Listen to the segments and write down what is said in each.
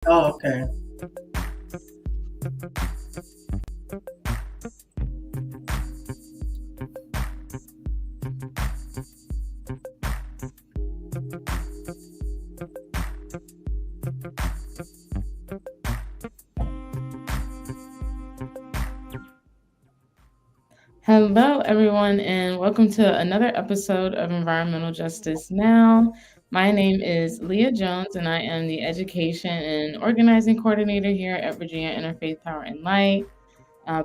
Oh, okay. Hello, everyone, and welcome to another episode of Environmental Justice Now. My name is Leah Jones, and I am the Education and Organizing Coordinator here at Virginia Interfaith Power and Light.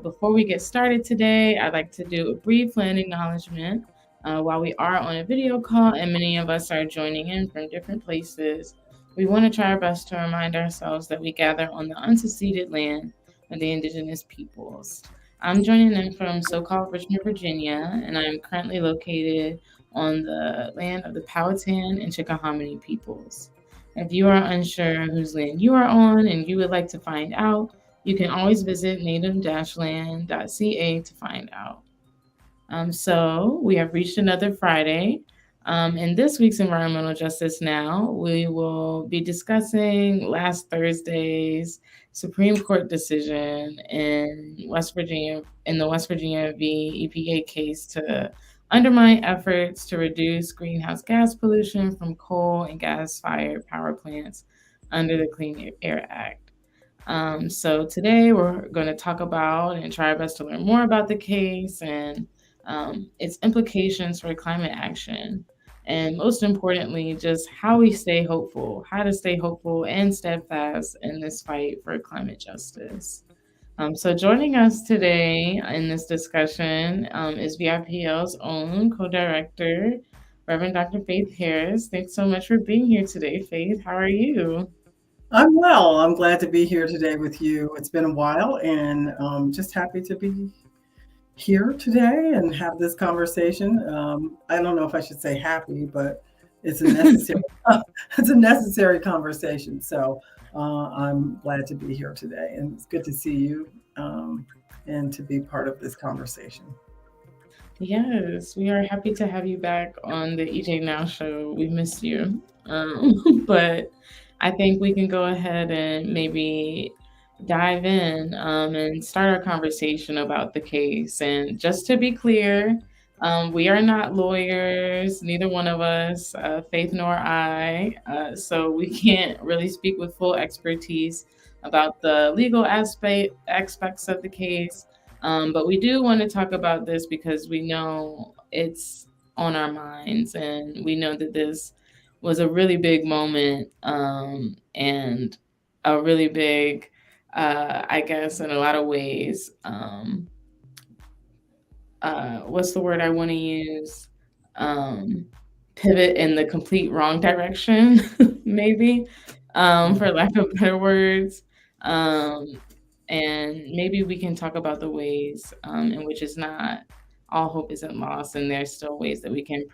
Before we get started today, I'd like to do a brief land acknowledgement. While we are on a video call and many of us are joining in from different places, we want to try our best to remind ourselves that we gather on the unceded land of the indigenous peoples. I'm joining in from so-called Richmond, Virginia, and I'm currently located on the land of the Powhatan and Chickahominy peoples. If you are unsure whose land you are on and you would like to find out, you can always visit native-land.ca to find out. So we have reached another Friday. In this week's Environmental Justice Now, we will be discussing last Thursday's Supreme Court decision in the West Virginia v. EPA case to undermine efforts to reduce greenhouse gas pollution from coal and gas-fired power plants under the Clean Air Act. So today we're going to talk about and try our best to learn more about the case and its implications for climate action. And most importantly, just how to stay hopeful and steadfast in this fight for climate justice. So joining us today in this discussion is VIPL's own co-director, Reverend Dr. Faith Harris. Thanks so much for being here today, Faith. How are you? I'm well. I'm glad to be here today with you. It's been a while, and just happy to be here today and have this conversation. I don't know if I should say happy, but it's a necessary it's a necessary conversation. So I'm glad to be here today, and it's good to see you and to be part of this conversation. Yes, we are happy to have you back on the EJ Now show. We missed you. But I think we can go ahead and maybe dive in and start our conversation about the case. And just to be clear, we are not lawyers, neither one of us, Faith nor I. So we can't really speak with full expertise about the legal aspects of the case. But we do want to talk about this because we know it's on our minds, and we know that this was a really big moment and a really big, I guess, in a lot of ways. What's the word I want to use? Um, Pivot in the complete wrong direction, maybe, for lack of better words. Um, and maybe we can talk about the ways in which it's not all hope isn't lost, and there's still ways that we can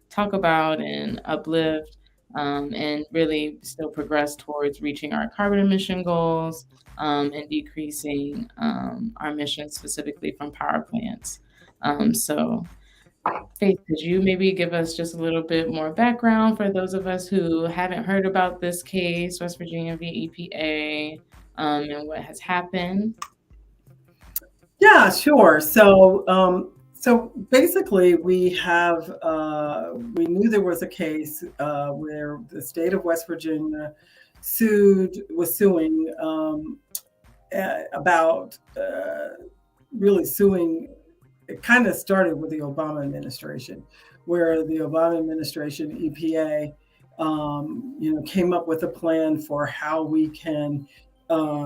talk about and uplift and really still progress towards reaching our carbon emission goals and decreasing our emissions specifically from power plants. So, Faith, could you maybe give us just a little bit more background for those of us who haven't heard about this case, West Virginia v. EPA, and what has happened? Yeah, sure. So basically, we knew there was a case where the state of West Virginia was suing about really suing. It kind of started with the Obama administration, where the Obama administration, EPA, came up with a plan for how we can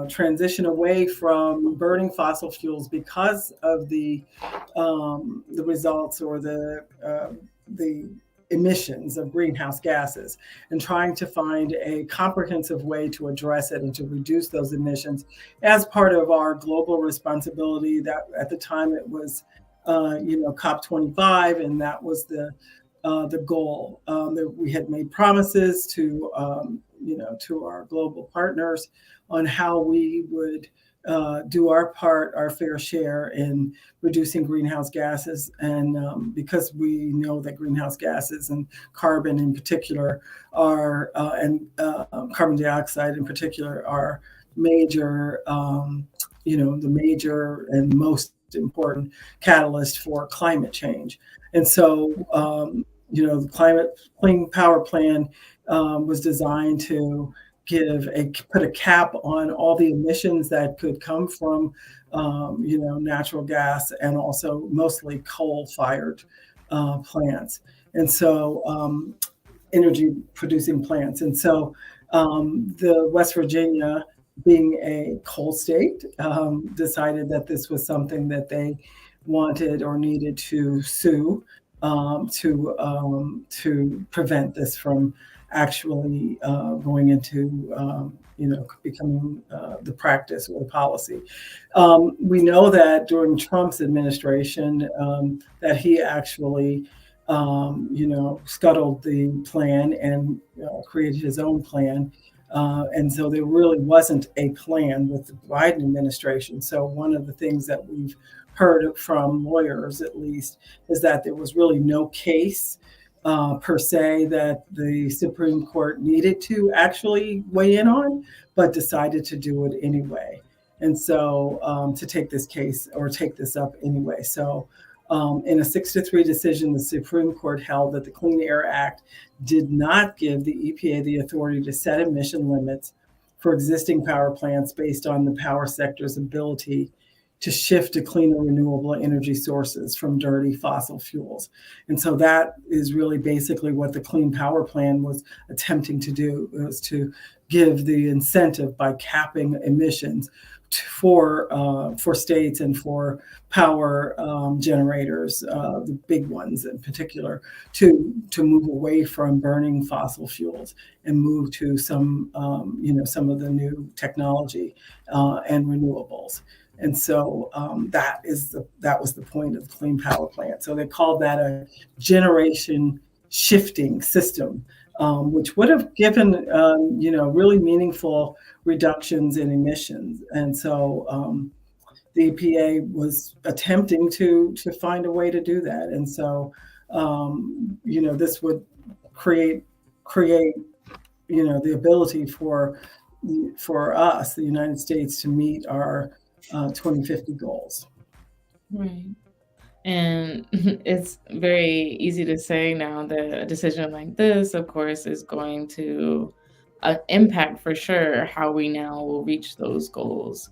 transition away from burning fossil fuels because of the results or the emissions of greenhouse gases, and trying to find a comprehensive way to address it and to reduce those emissions as part of our global responsibility. That at the time it was COP25, and that was the goal. That we had made promises to to our global partners on how we would do our part, our fair share in reducing greenhouse gases. And because we know that greenhouse gases and carbon in particular are, and carbon dioxide in particular are major, the major and most important catalyst for climate change. And so, the Climate Clean Power Plan was designed to put a cap on all the emissions that could come from, natural gas and also mostly coal-fired plants, and so energy producing plants. And so the West Virginia, being a coal state, decided that this was something that they wanted or needed to sue to prevent this from actually going into becoming the practice or the policy. We know that during Trump's administration that he actually scuttled the plan and created his own plan. And so there really wasn't a plan with the Biden administration. So one of the things that we've heard from lawyers, at least, is that there was really no case per se that the Supreme Court needed to actually weigh in on, but decided to do it anyway. And so to take this case or take this up anyway. So in a 6-3 decision, the Supreme Court held that the Clean Air Act did not give the EPA the authority to set emission limits for existing power plants based on the power sector's ability to shift to cleaner renewable energy sources from dirty fossil fuels. And so that is really basically what the Clean Power Plan was attempting to do, was to give the incentive by capping emissions for states and for power generators, the big ones in particular, to move away from burning fossil fuels and move to some of the new technology and renewables. And so that was the point of the Clean Power Plant. So they called that a generation shifting system, which would have given really meaningful reductions in emissions. And so the EPA was attempting to find a way to do that. And so this would create the ability for us, the United States, to meet our 2050 goals. Right. And it's very easy to say now that a decision like this, of course, is going to impact for sure how we now will reach those goals.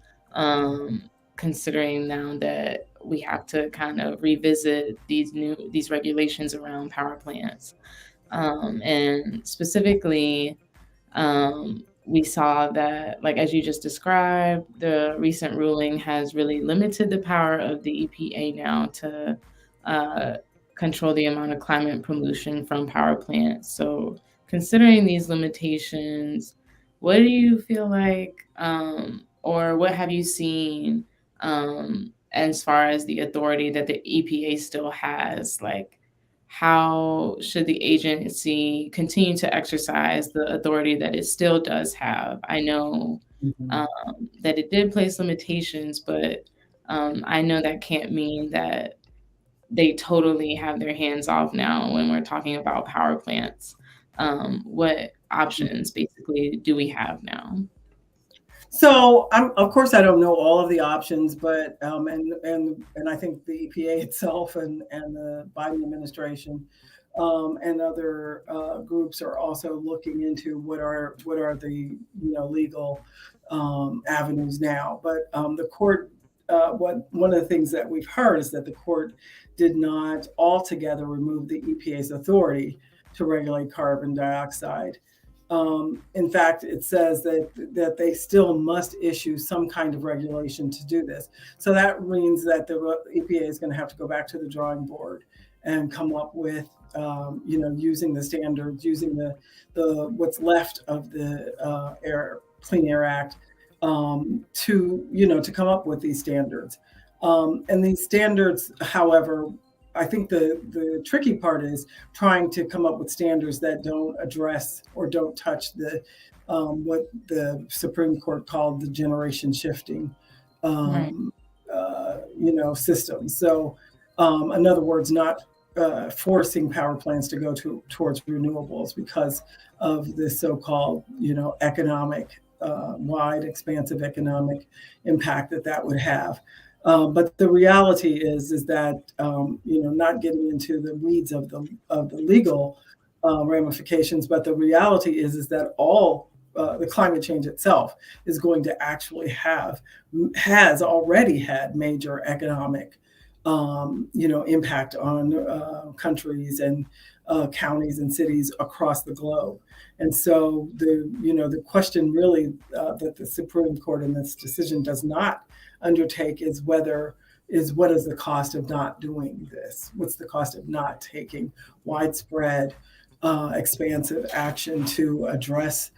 Considering now that we have to kind of revisit these regulations around power plants. And specifically, we saw that, like, as you just described, the recent ruling has really limited the power of the EPA now to control the amount of climate pollution from power plants. So considering these limitations, what do you feel like, or what have you seen as far as the authority that the EPA still has? Like, how should the agency continue to exercise the authority that it still does have? I know that it did place limitations, but I know that can't mean that they totally have their hands off now when we're talking about power plants. What options basically do we have now? So, of course, I don't know all of the options, but and I think the EPA itself and the Biden administration and other groups are also looking into what are the legal avenues now. But the court, one of the things that we've heard is that the court did not altogether remove the EPA's authority to regulate carbon dioxide. In fact, it says that they still must issue some kind of regulation to do this. So that means that the EPA is going to have to go back to the drawing board and come up with, using the standards, using the what's left of the Clean Air Act to come up with these standards. And these standards, however, I think the tricky part is trying to come up with standards that don't address or don't touch the what the Supreme Court called the generation shifting Right. um, systems. So, in other words, not forcing power plants to go towards renewables because of this so-called, economic, wide, expansive economic impact that would have. But the reality is that not getting into the weeds of the legal ramifications, but the reality is that all the climate change itself is going to actually has already had major economic impact on countries and counties and cities across the globe. And so the question really that the Supreme Court in this decision does not undertake is what is the cost of not doing this? What's the cost of not taking widespread, expansive action to address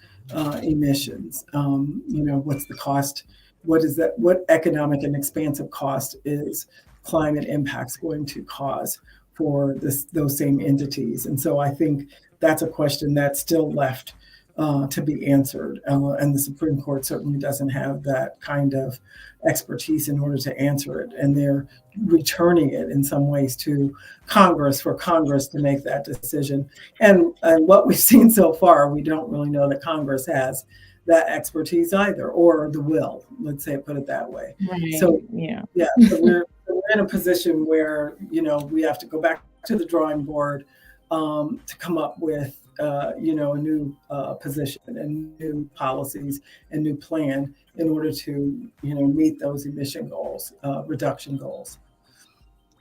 emissions? What's the cost? What is that? What economic and expansive cost is climate impacts going to cause for those same entities? And so I think that's a question that's still left to be answered. And the Supreme Court certainly doesn't have that kind of expertise in order to answer it. And they're returning it in some ways to Congress for Congress to make that decision. And what we've seen so far, we don't really know that Congress has that expertise either, or the will, let's say, put it that way. Right. So Yeah. so we're in a position where we have to go back to the drawing board to come up with a new position and new policies and new plan in order to meet those emission goals, reduction goals.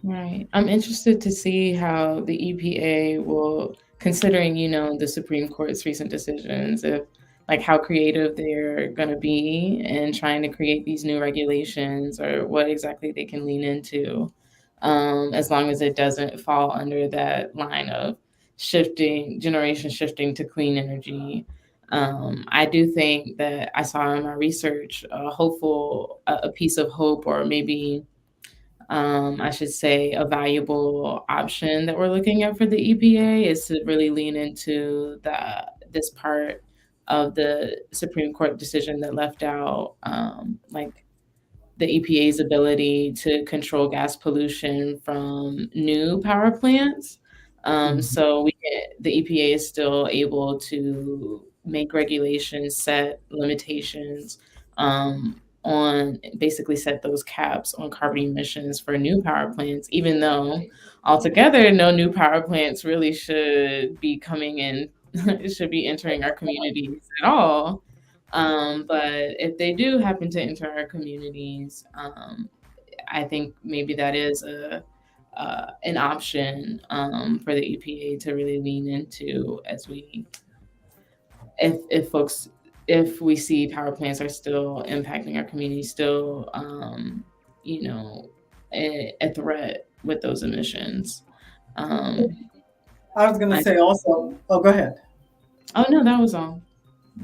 Right. I'm interested to see how the EPA will, considering, the Supreme Court's recent decisions, if like how creative they're going to be in trying to create these new regulations or what exactly they can lean into, as long as it doesn't fall under that line of generation shifting to clean energy. I do think that I saw in my research a piece of hope, or maybe I should say a valuable option that we're looking at for the EPA is to really lean into this part of the Supreme Court decision that left out like the EPA's ability to control gas pollution from new power plants. Mhm. So the EPA is still able to make regulations, set limitations, on basically set those caps on carbon emissions for new power plants, even though altogether no new power plants really should be coming in, should be entering our communities at all. But if they do happen to enter our communities, I think maybe that is an option for the EPA to really lean into as if folks if we see power plants are still impacting our community, still you know a threat with those emissions. I was going to I say also, oh, go ahead. Oh no, that was all.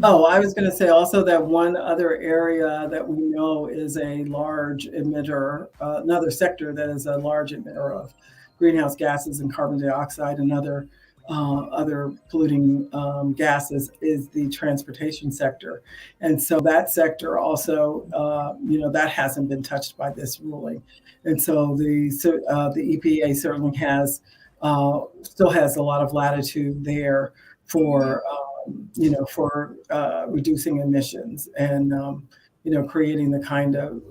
Oh, I was going to say also that one other area that we know is a large emitter, another sector that is a large emitter of greenhouse gases and carbon dioxide and other polluting gases is the transportation sector. And so that sector also, that hasn't been touched by this ruling. And so the EPA certainly still has a lot of latitude there for reducing emissions and creating the kind of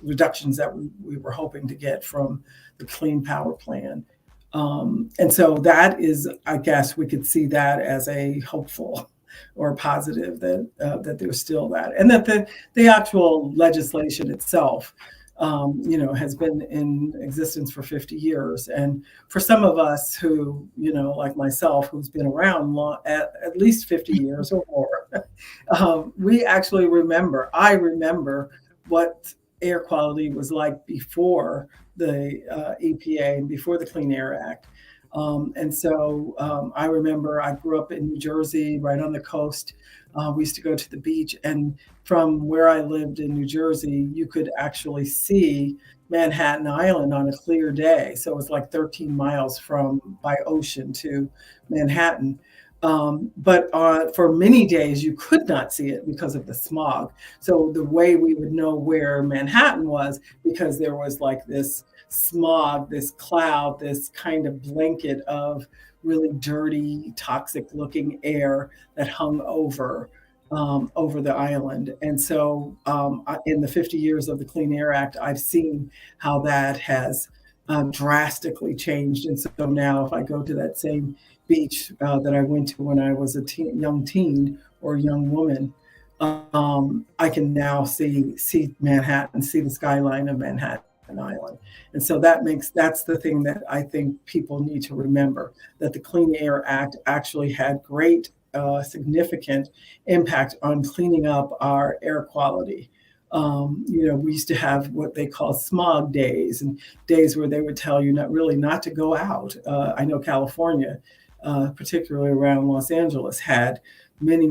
reductions that we were hoping to get from the Clean Power Plan. And so that is, I guess, we could see that as a hopeful or positive that there's still that, and that the actual legislation itself, has been in existence for 50 years. And for some of us who, like myself, who's been around at least 50 years or more, I remember what air quality was like before the EPA and before the Clean Air Act. And so I remember I grew up in New Jersey, right on the coast. We used to go to the beach, and from where I lived in New Jersey, you could actually see Manhattan Island on a clear day. So it was like 13 miles by ocean to Manhattan. But for many days, you could not see it because of the smog. So the way we would know where Manhattan was, because there was like this smog, this cloud, this kind of blanket of really dirty, toxic-looking air that hung over the island. And so, in the 50 years of the Clean Air Act, I've seen how that has drastically changed. And so now, if I go to that same beach that I went to when I was a young teen or young woman, I can now see Manhattan, see the skyline of Manhattan Island, and so that's the thing that I think people need to remember, that the Clean Air Act actually had great, significant impact on cleaning up our air quality. We used to have what they call smog days, and days where they would tell you not to go out. I know California, particularly around Los Angeles, had many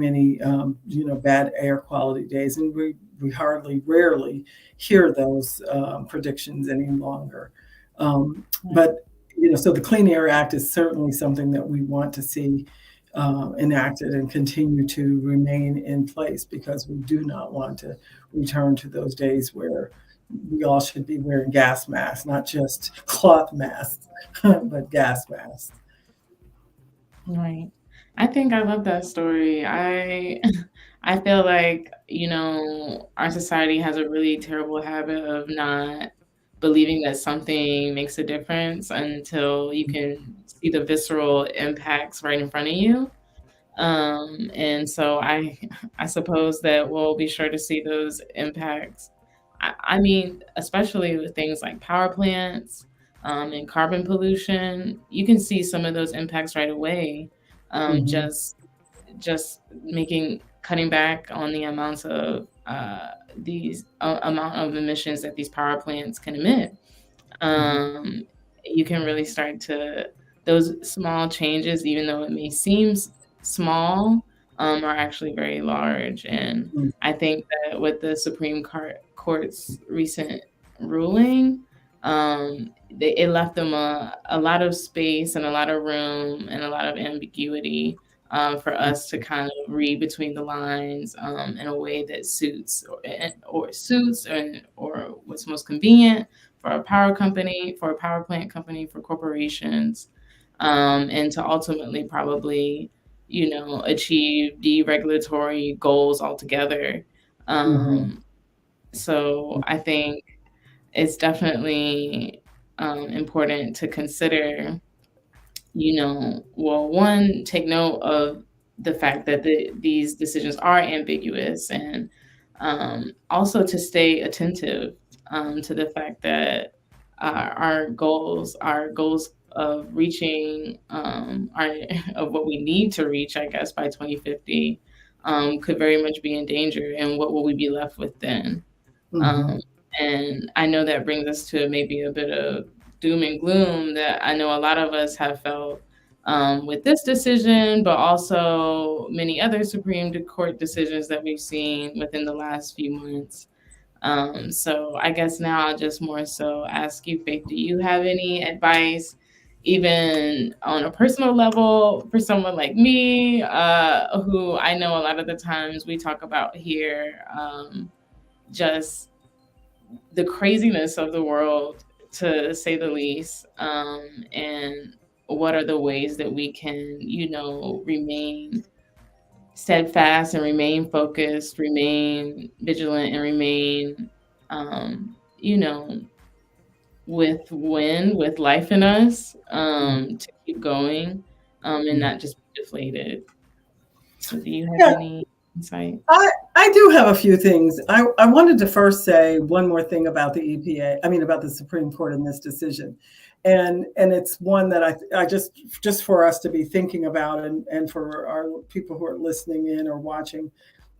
bad air quality days, and we rarely hear those predictions any longer. But so the Clean Air Act is certainly something that we want to see enacted and continue to remain in place, because we do not want to return to those days where we all should be wearing gas masks, not just cloth masks, but gas masks. Right. I think I love that story. I feel like, our society has a really terrible habit of not believing that something makes a difference until you can see the visceral impacts right in front of you. And so I suppose that we'll be sure to see those impacts. I mean, especially with things like power plants, and carbon pollution, you can see some of those impacts right away. Um, Mhm, just just making cutting back on the amounts of these amount of emissions that these power plants can emit. mhm, um, you can really start to those small changes, even though it may seem small, are actually very large. And mhm, I think that with the Court's recent ruling, it left them a lot of space and a lot of room and a lot of ambiguity, for us to kind of read between the lines, in a way that suits or what's most convenient for a power company, for a power plant company, for corporations, and to ultimately probably, achieve deregulatory goals altogether. mhm, Um, so I think it's definitely, important to consider, well, one, take note of the fact that these decisions are ambiguous, and also to stay attentive, to the fact that our goals of reaching, our of what we need to reach, I guess, by 2050, could very much be in danger. And what will we be left with then? Um, mhm, and I know that brings us to maybe a bit of doom and gloom that I know a lot of us have felt, with this decision, but also many other Supreme Court decisions that we've seen within the last few months. So I guess now I'll just more so ask you, Faith, do you have any advice, even on a personal level, for someone like me, who I know a lot of the times we talk about here, just the craziness of the world, to say the least, and what are the ways that we can, remain steadfast and remain focused, remain vigilant, and remain, you know, with life in us, mhm. to keep going, and Mhm. not just be deflated. So, do you have Yeah, any insight? I do have a few things. I wanted to first say one more thing about the EPA, I mean, about the Supreme Court in this decision. And it's one that I just for us to be thinking about, and for our people who are listening in or watching,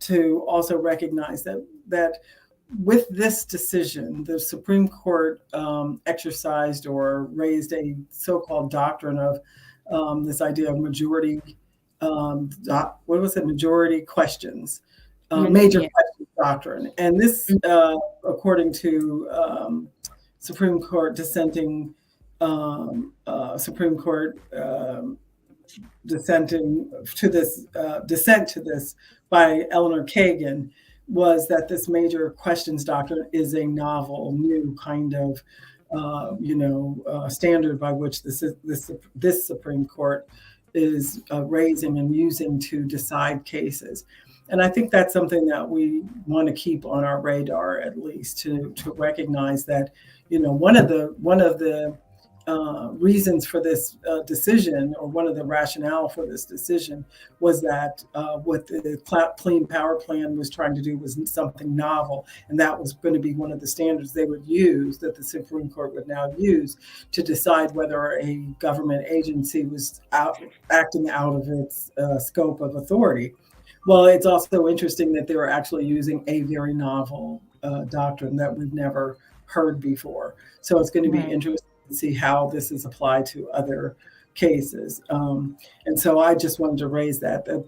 to also recognize that with this decision, the Supreme Court exercised or raised a so-called doctrine of this idea of majority, what was it, majority questions, major Yeah. questions doctrine. And this, according to Supreme Court dissenting Supreme Court dissenting to this dissent to this by Eleanor Kagan was that this major questions doctrine is a novel, new kind of standard by which this Supreme Court is raising and using to decide cases. And I think that's something that we want to keep on our radar, at least to recognize that, one of the reasons for this decision, or one of the rationale for this decision, was that what the Clean Power Plan was trying to do was something novel, and that was going to be one of the standards they would use, that the Supreme Court would now use to decide whether a government agency was acting out of its scope of authority. Well, it's also interesting that they were actually using a very novel doctrine that we've never heard before. So it's going to be interesting to see how this is applied to other cases. And so I just wanted to raise that in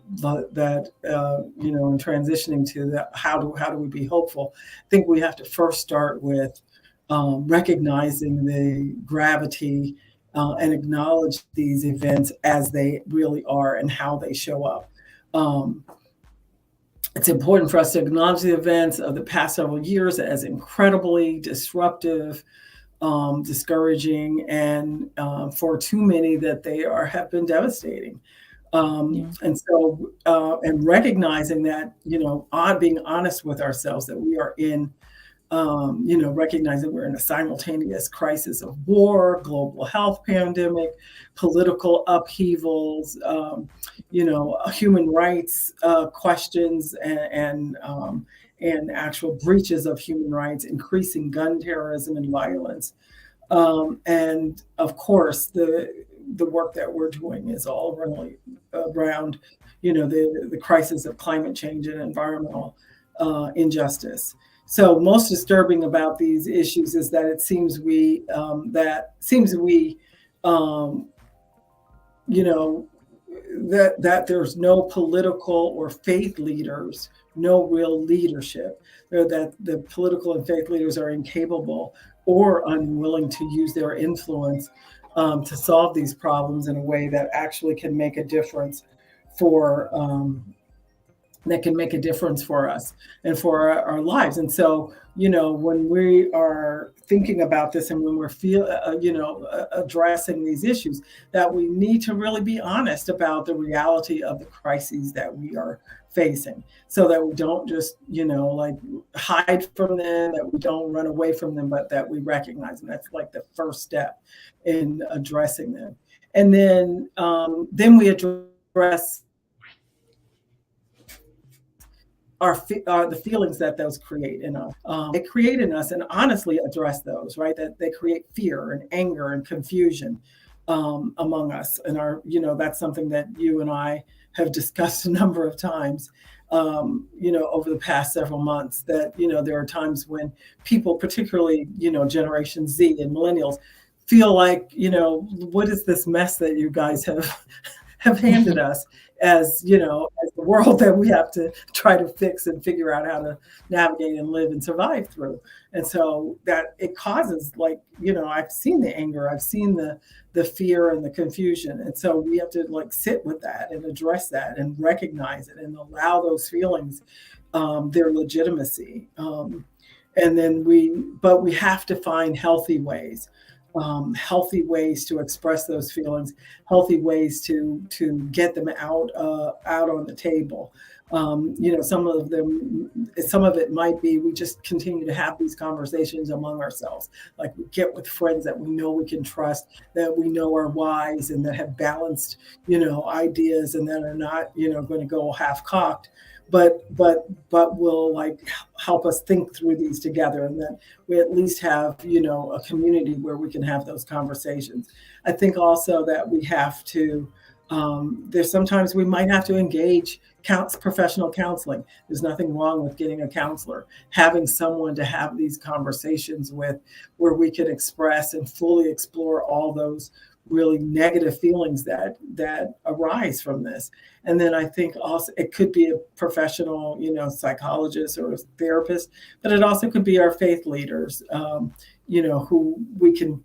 transitioning to how do we be hopeful? I think we have to first start with recognizing the gravity and acknowledge these events as they really are and how they show up. It's important for us to acknowledge the events of the past several years as incredibly disruptive, discouraging, and for too many that they have been devastating. And so, and recognizing that, being honest with ourselves, that we are in, recognizing we're in a simultaneous crisis of war, global health pandemic, political upheavals, human rights questions, and actual breaches of human rights, increasing gun terrorism and violence. And of course, the work that we're doing is all really around, the crisis of climate change and environmental injustice. So most disturbing about these issues is that it seems that there's no political or faith leaders, no real leadership, that the political and faith leaders are incapable or unwilling to use their influence to solve these problems in a way that actually can make a difference for us and for our lives. And so, when we are thinking about this and when we're addressing these issues, that we need to really be honest about the reality of the crises that we are facing, so that we don't just, hide from them, that we don't run away from them, but that we recognize them. That's like the first step in addressing them. And then we address the feelings that those create in us. They create in us, and honestly address those, right? That they create fear and anger and confusion among us. And that's something that you and I have discussed a number of times, over the past several months, that, there are times when people, particularly, Generation Z and millennials, feel like, what is this mess that you guys have handed us as the world that we have to try to fix and figure out how to navigate and live and survive through. And so that it causes, I've seen the anger, I've seen the fear and the confusion. And so we have to sit with that and address that and recognize it and allow those feelings their legitimacy. And then we have to find healthy ways to express those feelings, healthy ways to get them out on the table. Some of it might be we just continue to have these conversations among ourselves. Like, we get with friends that we know we can trust, that we know are wise and that have balanced, ideas, and that are not, going to go half cocked, but will help us think through these together, and that we at least have, a community where we can have those conversations. I think also that we have to, there's sometimes we might have to engage professional counseling. There's nothing wrong with getting a counselor, having someone to have these conversations with, where we can express and fully explore all those really negative feelings that arise from this. And then I think also it could be a professional, psychologist or a therapist, but it also could be our faith leaders, who we can,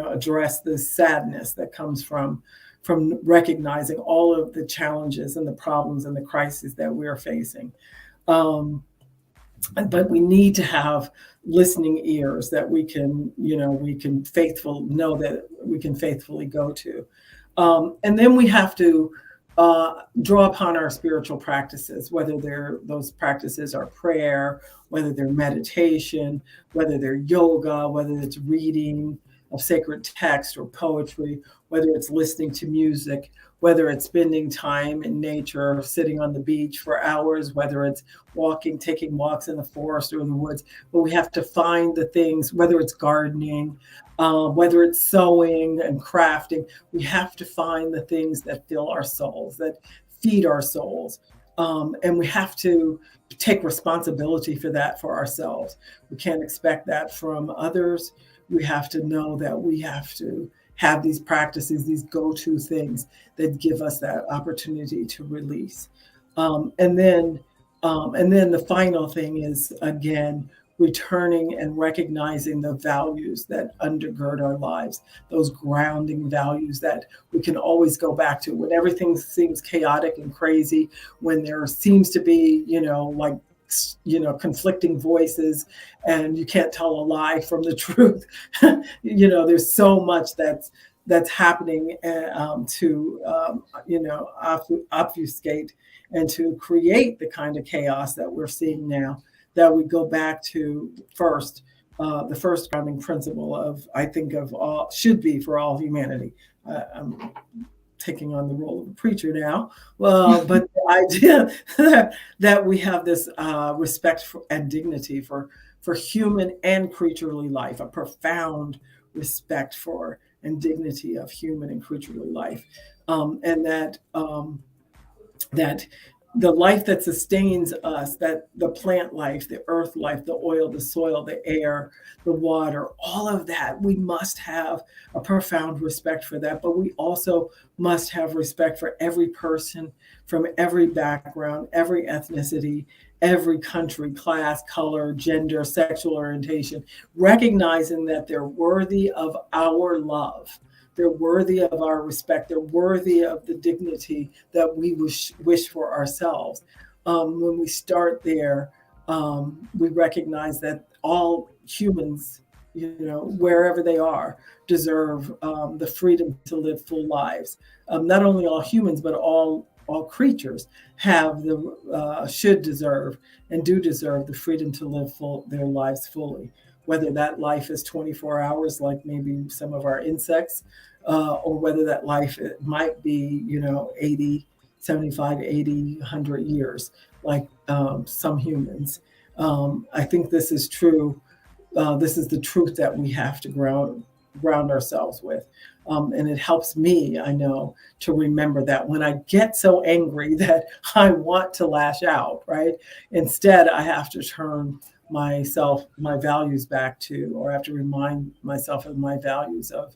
address the sadness that comes from from recognizing all of the challenges and the problems and the crises that we are facing. Um, but we need to have listening ears that we can, know that we can faithfully go to. And then we have to draw upon our spiritual practices, whether those practices are prayer, whether they're meditation, whether they're yoga, whether it's reading of sacred text or poetry, whether it's listening to music, whether it's spending time in nature, sitting on the beach for hours, whether it's taking walks in the forest or in the woods. But we have to find the things, whether it's gardening, whether it's sewing and crafting, we have to find the things that fill our souls, that feed our souls. And we have to take responsibility for that for ourselves. We can't expect that from others. We have to know that we have to have these practices, these go-to things that give us that opportunity to release. And then the final thing is, again, returning and recognizing the values that undergird our lives, those grounding values that we can always go back to when everything seems chaotic and crazy, when there seems to be, conflicting voices and you can't tell a lie from the truth. There's so much that's happening to obfuscate and to create the kind of chaos that we're seeing now, that we go back to the first grounding principle of, I think, of all should be for all humanity. I'm taking on the role of a preacher now, but the idea that we have this respect for, and dignity for human and creaturely life, a profound respect for and dignity of human and creaturely life, and that the life that sustains us, that the plant life, the earth life, the oil, the soil, the air, the water, all of that, we must have a profound respect for that. But we also must have respect for every person from every background, every ethnicity, every country, class, color, gender, sexual orientation, recognizing that they're worthy of our love. They're worthy of our respect. They're worthy of the dignity that we wish for ourselves. When we start there, we recognize that all humans, wherever they are, deserve the freedom to live full lives. Not only all humans, but all creatures should deserve and do deserve the freedom to live their lives fully. Whether that life is 24 hours, like maybe some of our insects, or whether that life it might be, 80, 75, 80, 100 years, like some humans. I think this is true. This is the truth that we have to ground ourselves with. And it helps me, I know, to remember that when I get so angry that I want to lash out, right? Instead, I have to turn my values back to, or I have to remind myself of my values of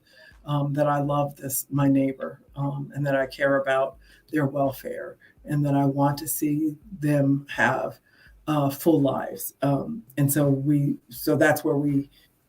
that I love my neighbor, and that I care about their welfare, and that I want to see them have full lives. And so that's where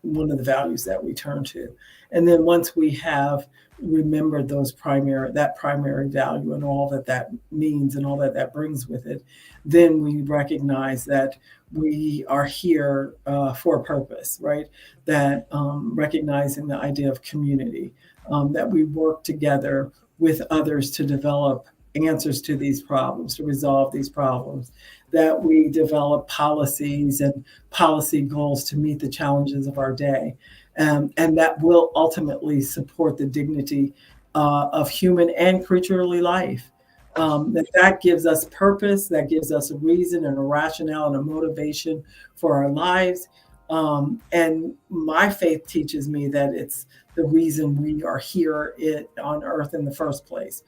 one of the values that we turn to. And then once we have remembered that primary value and all that means and all that brings with it, then we recognize that we are here for a purpose, right? That recognizing the idea of community, that we work together with others to develop answers to these problems, to resolve these problems, that we develop policies and policy goals to meet the challenges of our day. And that will ultimately support the dignity of human and creaturely life. That gives us purpose, that gives us a reason and a rationale and a motivation for our lives. And my faith teaches me that it's the reason we are here on earth in the first place,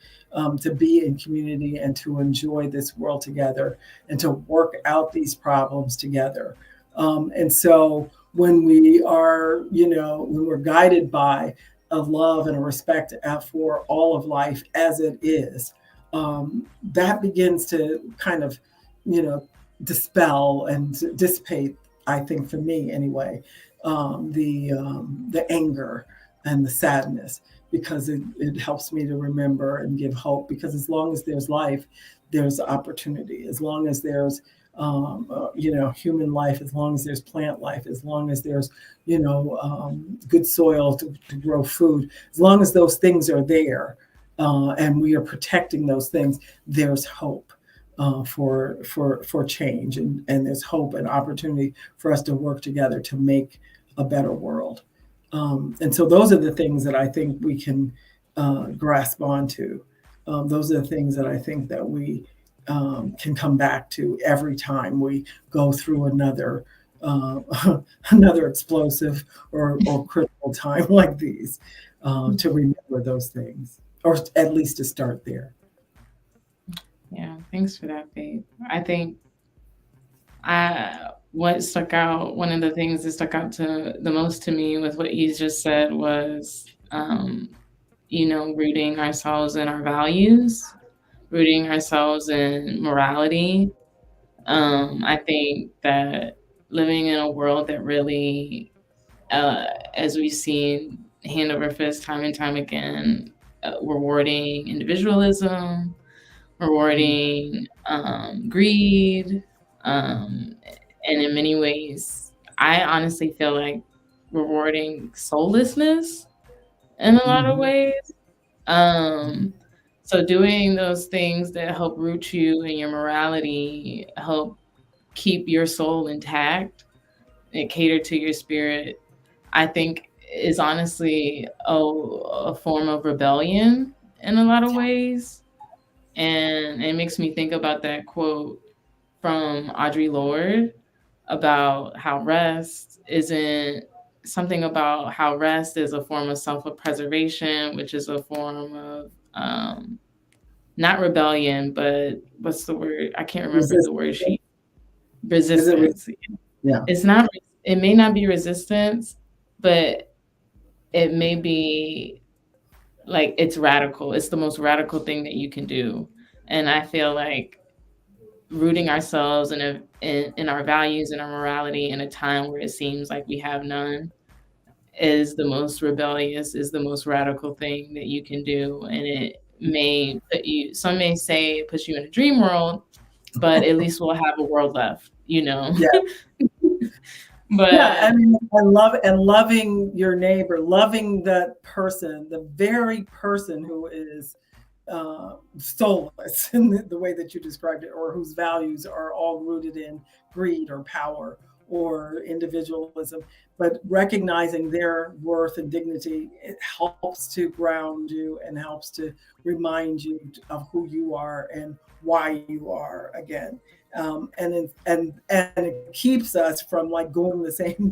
to be in community and to enjoy this world together and to work out these problems together. And so when we are, when we're guided by a love and a respect for all of life as it is, that begins to kind of, dispel and dissipate, I think for me anyway, the anger and the sadness. because it helps me to remember and give hope. Because as long as there's life, there's opportunity. As long as there's human life, as long as there's plant life, as long as there's good soil to grow food, as long as those things are there, and we are protecting those things, there's hope for change, and there's hope and opportunity for us to work together to make a better world. And so those are the things that I think we can grasp onto. Those are the things that I think that we can come back to every time we go through another another explosive or critical time like these, to remember those things, or at least to start there. Yeah, thanks for that, Faith. I think one of the things that stuck out to the most to me with what you just said was, rooting ourselves in our values, rooting ourselves in morality. I think that living in a world that really, as we've seen hand over fist time and time again, rewarding individualism, rewarding greed, and in many ways, I honestly feel like rewarding soullessness in a lot of Mhm. ways. So doing those things that help root you in your morality, help keep your soul intact and cater to your spirit, I think is honestly a form of rebellion in a lot of ways. And it makes me think about that quote from Audre Lorde about how rest isn't something about how rest is a form of self-preservation, which is a form of not rebellion, but what's the word? I can't remember the Resist. word Is it? resistance. Yeah. It's not, it may not be resistance, but it may be like it's radical. It's the most radical thing that you can do. And I feel like rooting ourselves in our values and our morality in a time where it seems like we have none is the most rebellious, is the most radical thing that you can do. And it may put you, some may say it puts you in a dream world, but at least we'll have a world left, you know? Yeah. Yeah, I But mean, loving your neighbor, loving that person, the very person who is soulless in the way that you described it, or whose values are all rooted in greed or power or individualism, but recognizing their worth and dignity, it helps to ground you and helps to remind you of who you are and why you are again. And it keeps us from like going the same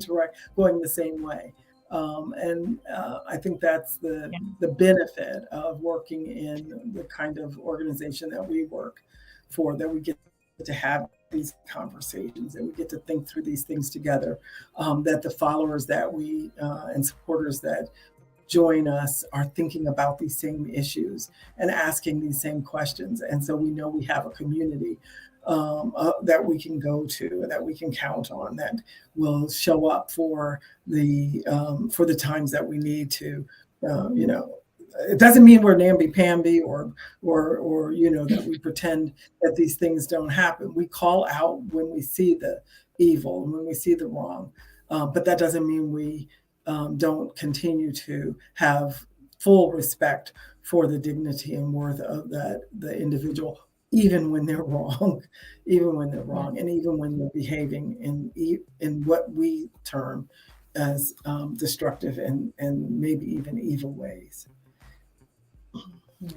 going the same way. And I think that's yeah, the benefit of working in the kind of organization that we work for, that we get to have these conversations and we get to think through these things together, that the followers that we and supporters that join us are thinking about these same issues and asking these same questions. And so we know we have a community that we can go to, that we can count on, that will show up for the times that we need to. It doesn't mean we're namby-pamby or that we pretend that these things don't happen. We call out when we see the evil and when we see the wrong, but that doesn't mean we don't continue to have full respect for the dignity and worth of the individual, even when they're wrong, even when they're yeah, wrong, and even when they're behaving in what we term as destructive and maybe even evil ways. yeah.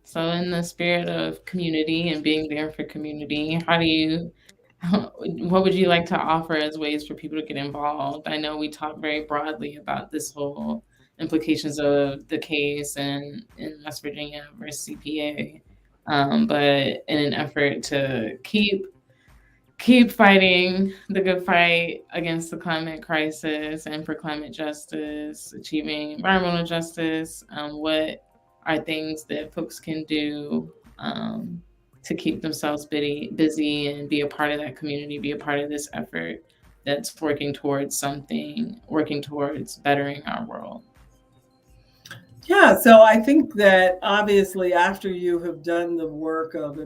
So in the spirit of community and being there for community, how do you what would you like to offer as ways for people to get involved? I know we talked very broadly about this whole implications of the case and in West Virginia versus CPA, but in an effort to keep fighting the good fight against the climate crisis and for climate justice, achieving environmental justice, what are things that folks can do to keep themselves busy and be a part of that community, be a part of this effort that's working towards something, working towards bettering our world? Yeah, so I think that obviously after you have done the work of,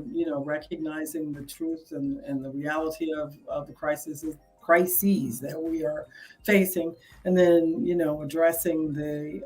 recognizing the truth and the reality of the crises that we are facing, and then, addressing the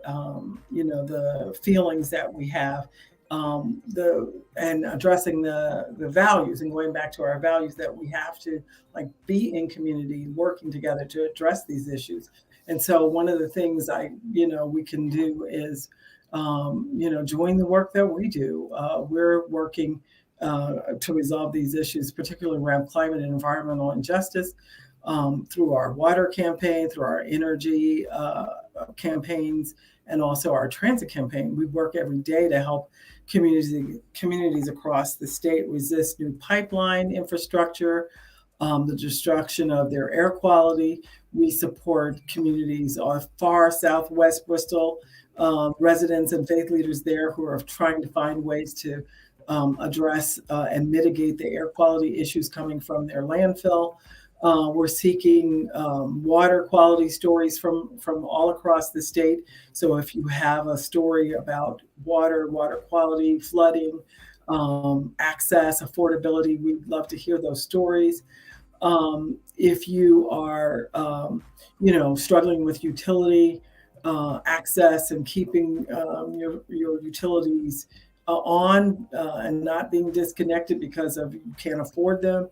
feelings that we have, and addressing the values and going back to our values that we have to like be in community, working together to address these issues. And so one of the things we can do is join the work that we do. We're working to resolve these issues, particularly around climate and environmental injustice, through our water campaign, through our energy campaigns, and also our transit campaign. We work every day to help communities across the state resist new pipeline infrastructure, the destruction of their air quality. We support communities of far southwest Bristol, residents and faith leaders there who are trying to find ways to address and mitigate the air quality issues coming from their landfill. We're seeking water quality stories from all across the state. So if you have a story about water quality, flooding, access, affordability, we'd love to hear those stories. If you are, struggling with utility access and keeping your utilities on and not being disconnected because of you can't afford them,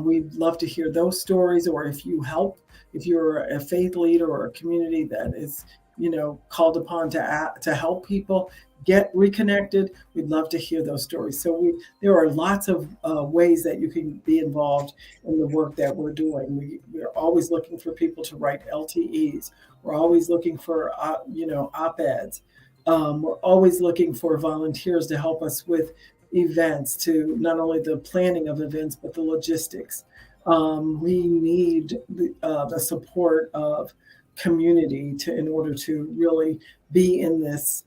we'd love to hear those stories. Or if you're a faith leader or a community that is, called upon to help people get reconnected, we'd love to hear those stories. So there are lots of ways that you can be involved in the work that we're doing. We're always looking for people to write LTEs. We're always looking for op-eds. We're always looking for volunteers to help us with events, to not only the planning of events but the logistics. We need the support of community in order to really be in this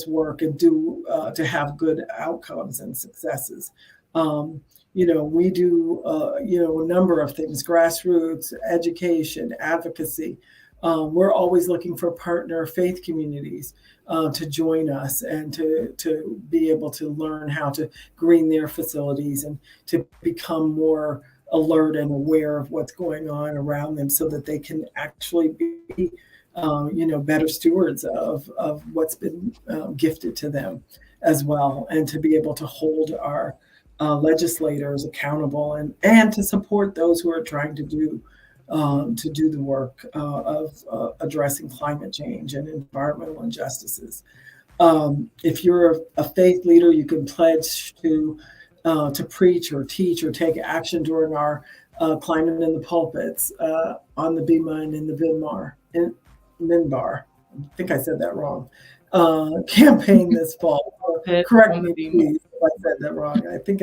work and to have good outcomes and successes. We do a number of things: grassroots education, advocacy. We're always looking for partner faith communities to join us and to be able to learn how to green their facilities and to become more alert and aware of what's going on around them, so that they can actually be better stewards of what's been gifted to them as well, and to be able to hold our legislators accountable, and to support those who are trying to do the work of addressing climate change and environmental injustices. If you're a faith leader, you can pledge to preach or teach or take action during our Climate in the Pulpits on the BEMA and in the Minbar. I think I said that wrong. Campaign this fall. Correct me, please, if I said that wrong. I think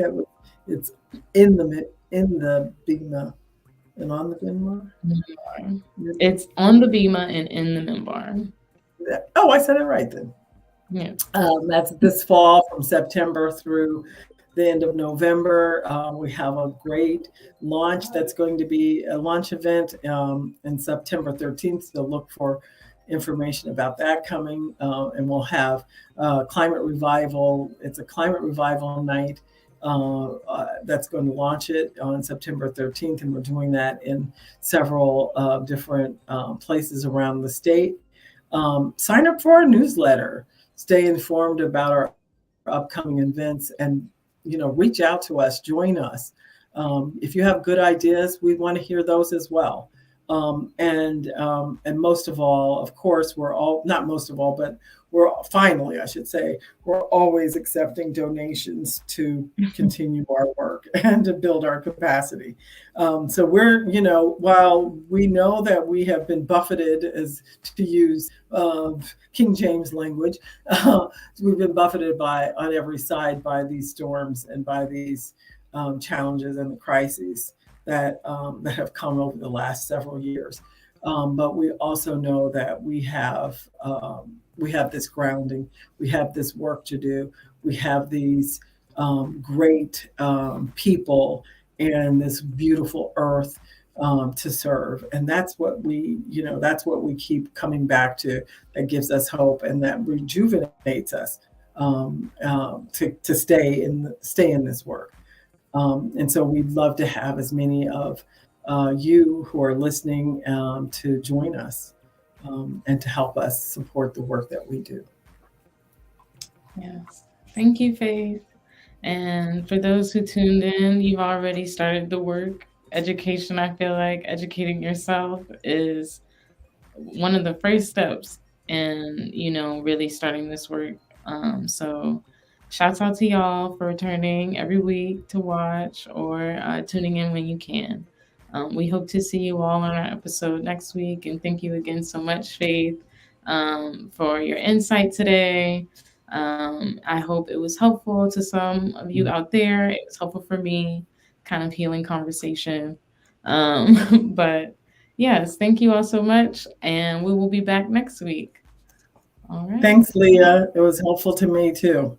it's in the BEMA. And on the Minbar? It's on the BEMA and in the Minbar. Oh, I said it right then. Yeah. That's this fall from September through the end of November. We have a great launch that's going to be a launch event in September 13th. So look for information about that coming. And we'll have climate revival. It's a climate revival night. That's going to launch it on September 13th, and we're doing that in several different places around the state. Sign up for our newsletter, stay informed about our upcoming events, and reach out to us, join us. If you have good ideas, we want to hear those as well. And most of all, of course, not most of all, but finally, I should say, we're always accepting donations to continue our work and to build our capacity. So we're, while we know that we have been buffeted, as to use King James language, we've been buffeted on every side by these storms and by these challenges and the crises that have come over the last several years. But we also know that we have this grounding, we have this work to do, we have these great people and this beautiful earth to serve. And that's what that's what we keep coming back to, that gives us hope and that rejuvenates us to stay in this work. And so we'd love to have as many of you who are listening to join us and to help us support the work that we do. Yes. Thank you, Faith. And for those who tuned in, you've already started the work. Education, I feel like educating yourself is one of the first steps in, really starting this work. So shouts out to y'all for returning every week to watch or tuning in when you can. We hope to see you all on our episode next week. And thank you again so much, Faith, for your insight today. I hope it was helpful to some of you out there. It was helpful for me, kind of healing conversation. But yes, thank you all so much. And we will be back next week. All right. Thanks, Leah. It was helpful to me too.